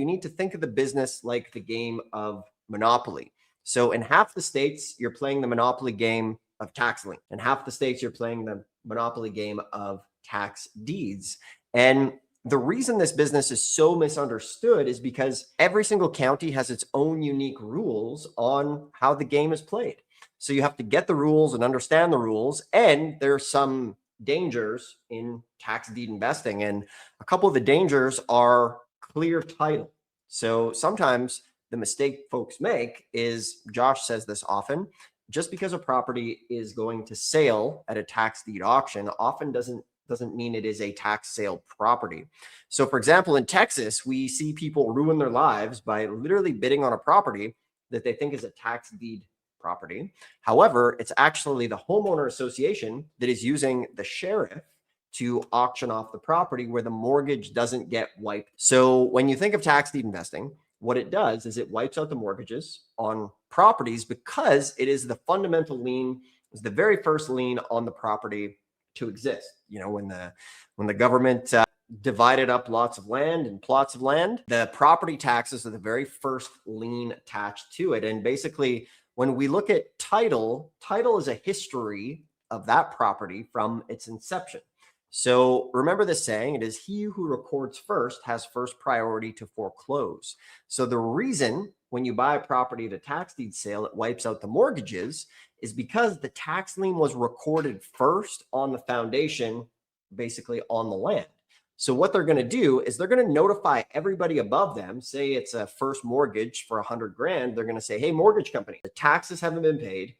you need to think of the business like the game of Monopoly. So in half the states, you're playing the Monopoly game of tax lien. In half the states, you're playing the Monopoly game of tax deeds. And the reason this business is so misunderstood is because every single county has its own unique rules on how the game is played. So you have to get the rules and understand the rules. And there's some dangers in tax deed investing. And a couple of the dangers are clear title. So sometimes the mistake folks make is, Josh says this often, just because a property is going to sale at a tax deed auction often doesn't mean it is a tax sale property. So for example, in Texas, we see people ruin their lives by literally bidding on a property that they think is a tax deed property. However, it's actually the homeowner association that is using the sheriff to auction off the property where the mortgage doesn't get wiped. So when you think of tax deed investing, what it does is it wipes out the mortgages on properties because it is the fundamental lien, is the very first lien on the property to exist. You know, when the government divided up lots of land and plots of land, the property taxes are the very first lien attached to it. And basically, when we look at title is a history of that property from its inception. So remember this saying, it is he who records first has first priority to foreclose. So the reason when you buy a property at a tax deed sale, it wipes out the mortgages is because the tax lien was recorded first on the foundation, basically on the land. So what they're going to do is they're going to notify everybody above them. Say it's a first mortgage for 100 grand. They're going to say, hey, mortgage company, the taxes haven't been paid.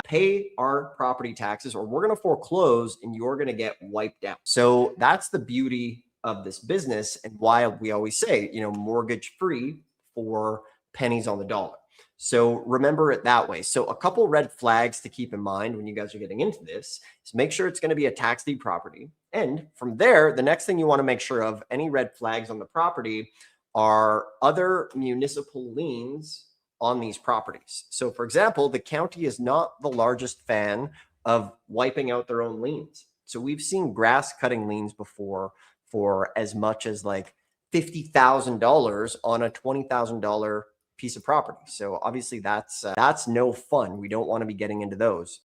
Pay our property taxes or we're going to foreclose and you're going to get wiped out. So that's the beauty of this business and why we always say, you know, mortgage free for pennies on the dollar. So remember it that way. So a couple red flags to keep in mind when you guys are getting into this is make sure it's going to be a tax deed property. And from there, the next thing you want to make sure of, any red flags on the property are other municipal liens on these properties. So for example, the county is not the largest fan of wiping out their own liens. So we've seen grass cutting liens before for as much as like $50,000 on a $20,000 piece of property. So obviously that's no fun. We don't want to be getting into those.